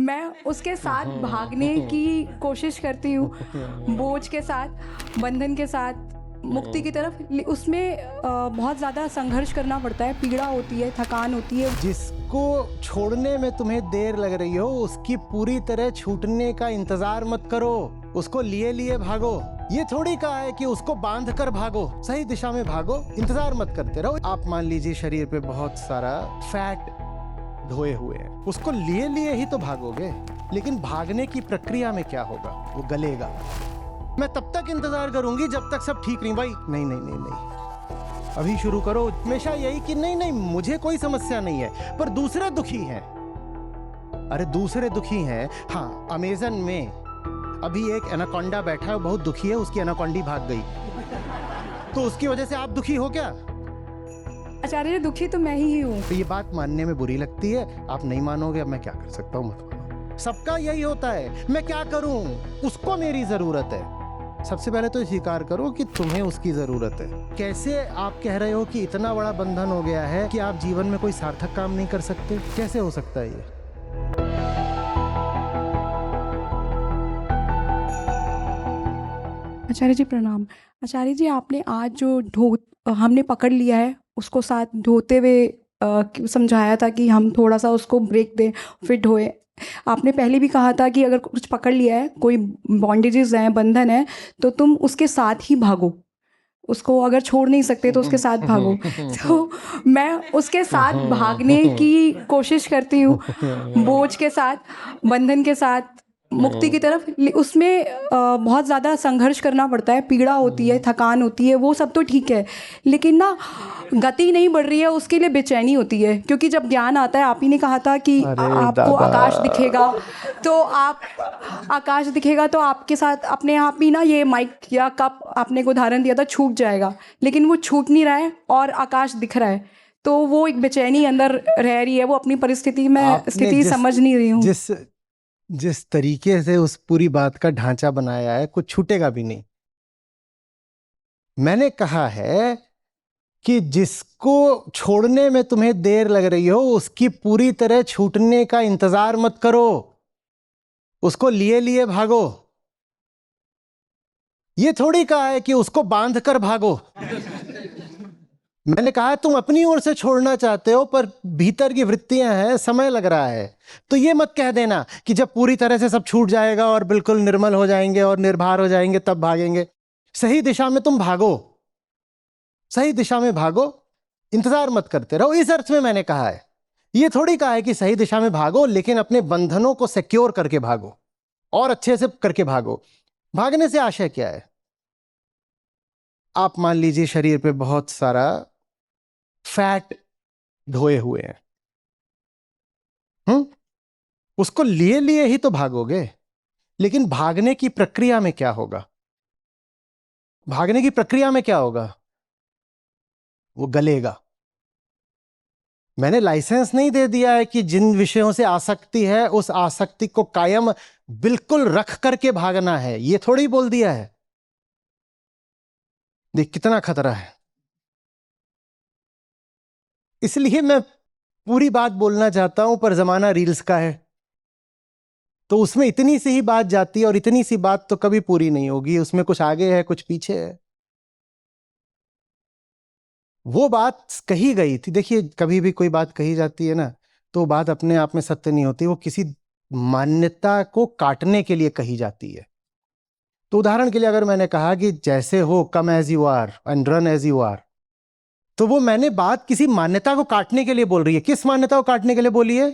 मैं उसके साथ भागने की कोशिश करती हूँ, बोझ के साथ, बंधन के साथ, मुक्ति की तरफ। उसमें बहुत ज़्यादा संघर्ष करना पड़ता है, पीड़ा होती है, थकान होती है। जिसको छोड़ने में तुम्हें देर लग रही हो, उसकी पूरी तरह छूटने का इंतजार मत करो, उसको लिए लिए भागो। ये थोड़ी कहा है कि उसको बांध कर भागो, सही दिशा में भागो, इंतजार मत करते रहो। आप मान लीजिए शरीर पे बहुत सारा फैट ढोए हुए हैं, उसको लिए लिए ही तो भागोगे, लेकिन भागने की प्रक्रिया में क्या होगा? वो गलेगा। मैं तब तक इंतजार करूंगी जब तक सब ठीक नहीं। भाई नहीं नहीं नहीं नहीं, अभी शुरू करो। हमेशा यही कि नहीं नहीं मुझे कोई समस्या नहीं है, पर दूसरे दुखी हैं। अरे दूसरे दुखी हैं। हाँ, अमेज़न में अभी एक एनाकोंडा बैठा है, बहुत दुखी है, उसकी एनाकोंडी भाग गई, तो उसकी वजह से आप दुखी हो क्या? आचार्य जी, दुखी तो मैं ही हूँ। तो ये बात मानने में बुरी लगती है, आप नहीं मानोगे, अब मैं क्या कर सकता हूँ, मत मानो। सबका यही होता है, मैं क्या करूं, उसको मेरी जरूरत है। सबसे पहले तो स्वीकार करो कि तुम्हें उसकी जरूरत है। कैसे आप कह रहे हो कि इतना बड़ा बंधन हो गया है कि आप जीवन में कोई सार्थक काम नहीं कर सकते? कैसे हो सकता है ये? आचार्य जी प्रणाम। आचार्य जी, आपने आज जो हमने पकड़ लिया है, उसको साथ ढोते हुए समझाया था कि हम थोड़ा सा उसको ब्रेक दें, फिर ढोए। आपने पहले भी कहा था कि अगर कुछ पकड़ लिया है, कोई बॉन्डेजेस हैं, बंधन है, तो तुम उसके साथ ही भागो। उसको अगर छोड़ नहीं सकते तो उसके साथ भागो। तो मैं उसके साथ भागने की कोशिश करती हूँ, बोझ के साथ, बंधन के साथ, मुक्ति की तरफ। उसमें बहुत ज़्यादा संघर्ष करना पड़ता है, पीड़ा होती है, थकान होती है, वो सब तो ठीक है, लेकिन ना गति नहीं बढ़ रही है, उसके लिए बेचैनी होती है। क्योंकि जब ज्ञान आता है, आप ही ने कहा था कि अरे आपको दादा, आकाश दिखेगा, तो आप आकाश दिखेगा तो आपके साथ अपने आप ही ना ये माइक या कप आपने एक उदाहरण दिया था, छूट जाएगा, लेकिन वो छूट नहीं रहा है और आकाश दिख रहा है। तो वो एक बेचैनी अंदर रह रही है, वो अपनी परिस्थिति में आपने स्थिति समझ नहीं रही हूँ। जिस जिस तरीके से उस पूरी बात का ढांचा बनाया है, कुछ छूटेगा भी नहीं। मैंने कहा है कि जिसको छोड़ने में तुम्हें देर लग रही हो, उसकी पूरी तरह छूटने का इंतजार मत करो, उसको लिए लिए भागो। ये थोड़ी कहा है कि उसको बांध कर भागो। मैंने कहा तुम अपनी ओर से छोड़ना चाहते हो, पर भीतर की वृत्तियां हैं, समय लग रहा है। तो ये मत कह देना कि जब पूरी तरह से सब छूट जाएगा और बिल्कुल निर्मल हो जाएंगे और निर्भर हो जाएंगे तब भागेंगे। सही दिशा में तुम भागो, सही दिशा में भागो, इंतजार मत करते रहो। इस अर्थ में मैंने कहा है, ये थोड़ी कहा है कि सही दिशा में भागो, लेकिन अपने बंधनों को सिक्योर करके भागो और अच्छे से करके भागो। भागने से आशय क्या है? आप मान लीजिए शरीर पे बहुत सारा फैट ढोए हुए हैं, उसको लिए लिए ही तो भागोगे, लेकिन भागने की प्रक्रिया में क्या होगा? भागने की प्रक्रिया में क्या होगा? वो गलेगा। मैंने लाइसेंस नहीं दे दिया है कि जिन विषयों से आसक्ति है, उस आसक्ति को कायम बिल्कुल रख करके भागना है, ये थोड़ी बोल दिया है। देख कितना खतरा है। इसलिए मैं पूरी बात बोलना चाहता हूं, पर जमाना रील्स का है, तो उसमें इतनी सी ही बात जाती है और इतनी सी बात तो कभी पूरी नहीं होगी। उसमें कुछ आगे है, कुछ पीछे है। वो बात कही गई थी। देखिए, कभी भी कोई बात कही जाती है ना, तो बात अपने आप में सत्य नहीं होती, वो किसी मान्यता को काटने के लिए कही जाती है। तो उदाहरण के लिए अगर मैंने कहा कि जैसे हो, come as you are and run as you are, तो वो मैंने बात किसी मान्यता को काटने के लिए बोल रही है। किस मान्यता को काटने के लिए बोली है?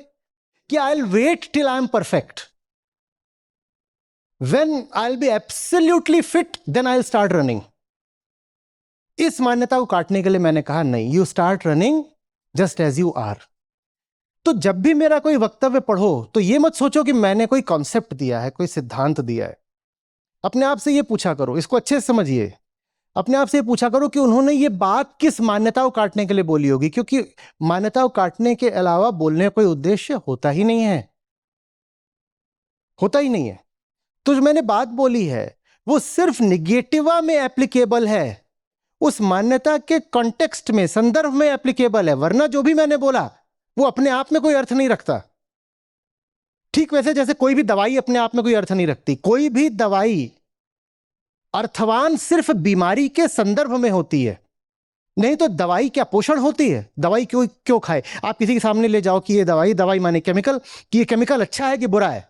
कि I will wait till I am perfect, when I will be absolutely fit, then I will start running. इस मान्यता को काटने के लिए मैंने कहा नहीं, you start running just as you are. तो जब भी मेरा कोई वक्तव्य पढ़ो, तो ये मत सोचो कि मैंने कोई कॉन्सेप्ट दिया है, कोई सिद्धांत दिया है। अपने आप से ये पूछा करो, इसको अच्छे से समझिए, अपने आप से ये पूछा करो कि उन्होंने ये बात किस मान्यता को काटने के लिए बोली होगी, क्योंकि मान्यता को काटने के अलावा बोलने का कोई उद्देश्य होता ही नहीं है, होता ही नहीं है। तो जो मैंने बात बोली है वो सिर्फ निगेटिवा में एप्लीकेबल है, उस मान्यता के कॉन्टेक्स्ट में, संदर्भ में एप्लीकेबल है, वरना जो भी मैंने बोला वो अपने आप में कोई अर्थ नहीं रखता। ठीक वैसे जैसे कोई भी दवाई अपने आप में कोई अर्थ नहीं रखती। कोई भी दवाई अर्थवान सिर्फ बीमारी के संदर्भ में होती है, नहीं तो दवाई क्या पोषण होती है? दवाई क्यों क्यों खाए? आप किसी के सामने ले जाओ कि ये दवाई माने केमिकल, कि ये केमिकल अच्छा है कि बुरा है?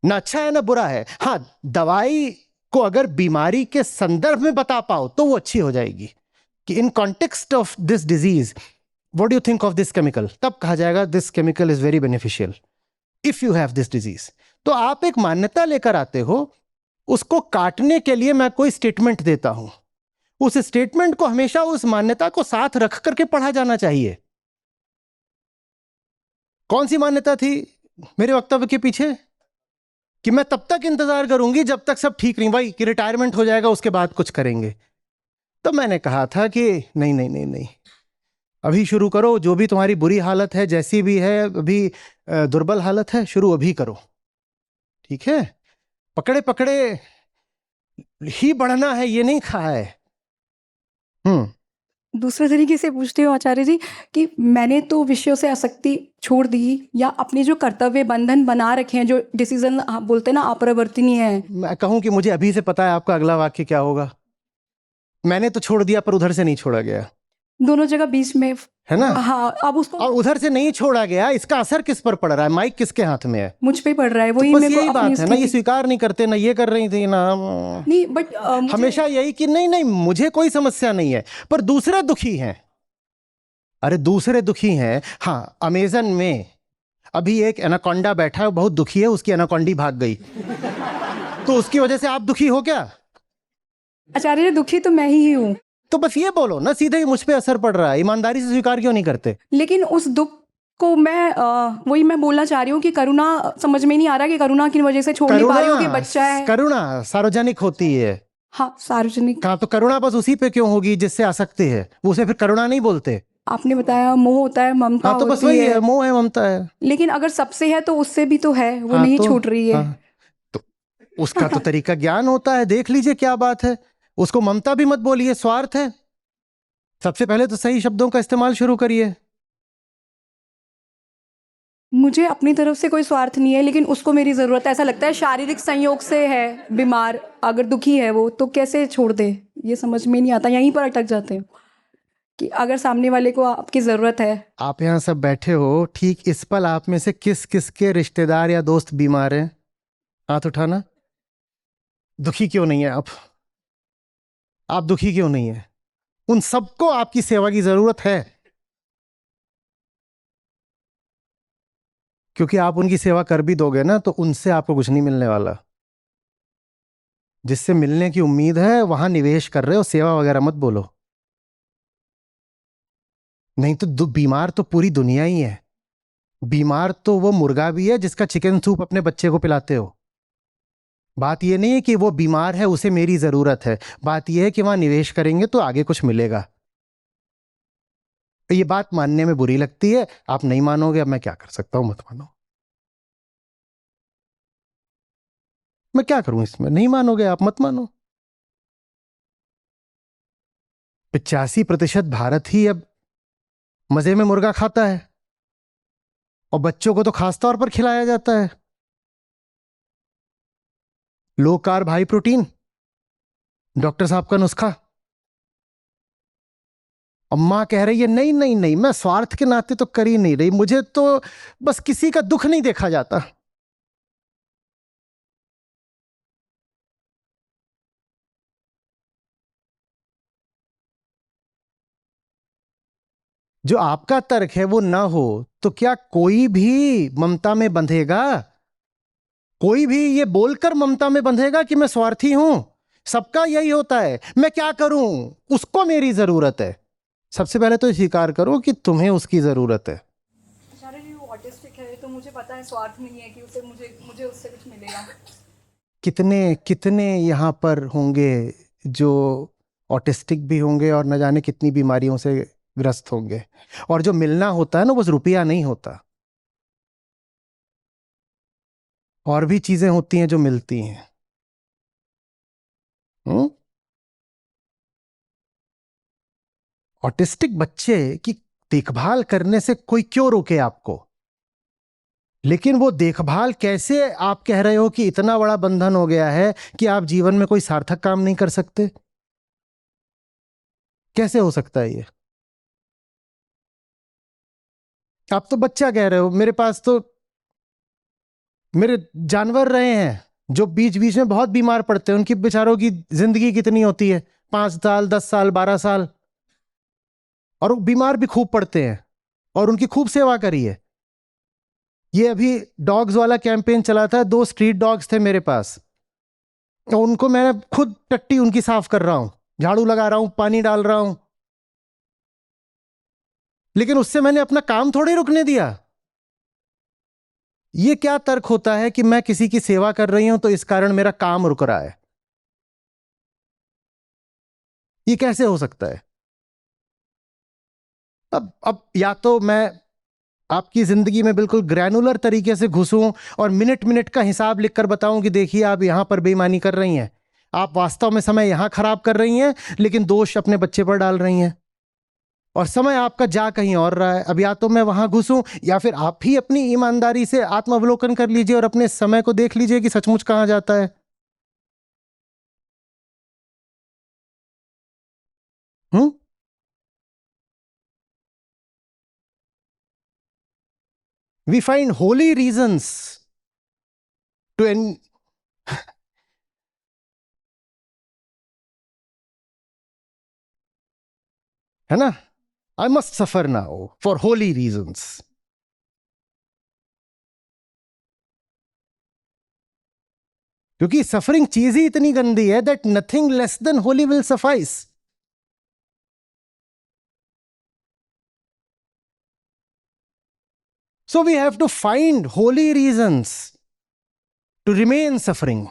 ना अच्छा है ना बुरा है। हाँ, दवाई को अगर बीमारी के संदर्भ में बता पाओ तो वो अच्छी हो जाएगी कि in context of this disease what do you think of this chemical, तब कहा जाएगा this chemical is very beneficial if you have this disease. तो आप एक मान्यता लेकर आते हो, उसको काटने के लिए मैं कोई स्टेटमेंट देता हूं, उस स्टेटमेंट को हमेशा उस मान्यता को साथ रख करके पढ़ा जाना चाहिए। कौन सी मान्यता थी मेरे वक्तव्य के पीछे? कि मैं तब तक इंतजार करूंगी जब तक सब ठीक नहीं, भाई कि रिटायरमेंट हो जाएगा उसके बाद कुछ करेंगे। तो मैंने कहा था कि नहीं नहीं नहीं नहीं, अभी शुरू करो। जो भी तुम्हारी बुरी हालत है, जैसी भी है, अभी दुर्बल हालत है, शुरू अभी करो, ठीक है? पकड़े पकड़े ही बढ़ना है, ये नहीं कहा है। दूसरे तरीके से पूछते हो आचार्य जी कि मैंने तो विषयों से आसक्ति छोड़ दी, या अपने जो कर्तव्य बंधन बना रखे हैं, जो डिसीजन आप बोलते हैं ना अपरिवर्तनीय है। मैं कहूं कि मुझे अभी से पता है आपका अगला वाक्य क्या होगा। मैंने तो छोड़ दिया पर उधर से नहीं छोड़ा गया, दोनों जगह बीच में, है ना? हाँ, अब उसको और उधर से नहीं छोड़ा गया, इसका असर किस पर पड़ रहा है? माइक किसके हाथ में है? मुझ पे पड़ रहा है। तो वही बस मेरे को यही अपनी बात है ना, ये स्थिति स्वीकार नहीं करते ना, ये कर रही थी ना नहीं, बट हमेशा यही कि नहीं नहीं मुझे कोई समस्या नहीं है, पर दूसरे दुखी हैं। अरे दूसरे दुखी हैं। हाँ, अमेजन में अभी एक एनाकोंडा बैठा है, बहुत दुखी है, उसकी एनाकोंडी भाग गई तो उसकी वजह से आप दुखी हो क्या? आचार्य जी, दुखी तो मैं ही हूँ, तो बस ये बोलो ना सीधे ही मुझ पे असर पड़ रहा है, ईमानदारी से स्वीकार क्यों नहीं करते? लेकिन उस दुख को मैं वही मैं बोलना चाह रही हूँ कि करुणा समझ में नहीं आ रहा कि करुणा की वजह से छोड़ नहीं पा रही हूँ कि बच्चा है। करुणा सार्वजनिक होती है। हाँ, सार्वजनिक। कहाँ? तो करुणा बस उसी पे क्यों होगी जिससे आसक्ति है, वो उसे फिर करुणा नहीं बोलते। आपने बताया मोह होता है, ममता हाँ, तो बस होती वही है। है, मोह है, ममता है। लेकिन अगर सबसे है तो उससे भी तो है, वो हाँ, नहीं तो छूट रही है। हाँ, तो उसका तो तरीका ज्ञान होता है, देख लीजिए क्या बात है। उसको ममता भी मत बोलिए, स्वार्थ है। सबसे पहले तो सही शब्दों का इस्तेमाल शुरू करिए। मुझे अपनी तरफ से कोई स्वार्थ नहीं है, लेकिन उसको मेरी ज़रूरत है। ऐसा लगता है शारीरिक संयोग से है बीमार, अगर दुखी है वो तो कैसे छोड़ दे, ये समझ में नहीं आता। यहीं पर अटक जाते हैं कि अगर सामने वाले को आपकी ज़रूरत है। आप यहाँ सब बैठे हो, ठीक इस पल आप में से किस किस के रिश्तेदार या दोस्त बीमार हैं? हाथ उठाना। दुखी क्यों नहीं है आप दुखी क्यों नहीं है? उन सबको आपकी सेवा की जरूरत है, क्योंकि आप उनकी सेवा कर भी दोगे ना तो उनसे आपको कुछ नहीं मिलने वाला। जिससे मिलने की उम्मीद है वहां निवेश कर रहे हो, सेवा वगैरह मत बोलो। नहीं तो बीमार तो पूरी दुनिया ही है। बीमार तो वो मुर्गा भी है जिसका चिकन सूप अपने बच्चे को पिलाते हो। बात यह नहीं है कि वो बीमार है उसे मेरी जरूरत है, बात यह है कि वहां निवेश करेंगे तो आगे कुछ मिलेगा। ये बात मानने में बुरी लगती है, आप नहीं मानोगे, अब मैं क्या कर सकता हूं, मत मानो। मैं क्या करूं इसमें, नहीं मानोगे आप, मत मानो। 85% भारत ही अब मजे में मुर्गा खाता है, और बच्चों को तो खासतौर पर खिलाया जाता है low carb high protein, doctor साहब का नुस्खा। अम्मा कह रही है नहीं नहीं नहीं, मैं स्वार्थ के नाते तो कर ही नहीं रही, मुझे तो बस किसी का दुख नहीं देखा जाता। जो आपका तर्क है वो ना हो तो क्या कोई भी ममता में बंधेगा? कोई भी ये बोलकर ममता में बंधेगा कि मैं स्वार्थी हूं? सबका यही होता है, मैं क्या करूं, उसको मेरी जरूरत है। सबसे पहले तो स्वीकार करो कि तुम्हें उसकी जरूरत है। आचार्य जी, वो ऑटिस्टिक है तो मुझे पता है स्वार्थ नहीं है कि उसे मुझे उससे कुछ मिलेगा। कितने कितने यहाँ पर होंगे जो ऑटिस्टिक भी होंगे और न जाने कितनी बीमारियों से ग्रस्त होंगे, और जो मिलना होता है ना, बस रुपया नहीं होता, और भी चीजें होती हैं जो मिलती हैं। ऑटिस्टिक बच्चे की देखभाल करने से कोई क्यों रोके आपको? लेकिन वो देखभाल कैसे आप कह रहे हो कि इतना बड़ा बंधन हो गया है कि आप जीवन में कोई सार्थक काम नहीं कर सकते? कैसे हो सकता है ये? आप तो बच्चा कह रहे हो, मेरे पास तो मेरे जानवर रहे हैं जो बीच बीच में बहुत बीमार पड़ते हैं, उनकी बेचारों की जिंदगी कितनी होती है, 5 साल, 10 साल, 12 साल, और वो बीमार भी खूब पड़ते हैं और उनकी खूब सेवा करी है। ये अभी डॉग्स वाला कैंपेन चला था, 2 स्ट्रीट डॉग्स थे मेरे पास, तो उनको मैं खुद टट्टी उनकी साफ कर रहा हूं, झाड़ू लगा रहा हूं, पानी डाल रहा हूं, लेकिन उससे मैंने अपना काम थोड़ी रुकने दिया। ये क्या तर्क होता है कि मैं किसी की सेवा कर रही हूं तो इस कारण मेरा काम रुक रहा है? ये कैसे हो सकता है? अब या तो मैं आपकी जिंदगी में बिल्कुल ग्रैनुलर तरीके से घुसूं और मिनट मिनट का हिसाब लिखकर बताऊं कि देखिए आप यहां पर बेईमानी कर रही हैं, आप वास्तव में समय यहां खराब कर रही हैं, लेकिन दोष अपने बच्चे पर डाल रही हैं, और समय आपका जा कहीं और रहा है। अब या तो मैं वहां घुसूं या फिर आप ही अपनी ईमानदारी से आत्मावलोकन कर लीजिए और अपने समय को देख लीजिए कि सचमुच कहां जाता है। Hmm we find holy reasons to end, है ना? I must suffer now for holy reasons. क्योंकि सफरिंग चीज ही इतनी गंदी है that nothing less than holy will suffice. So we have to find holy reasons to remain suffering.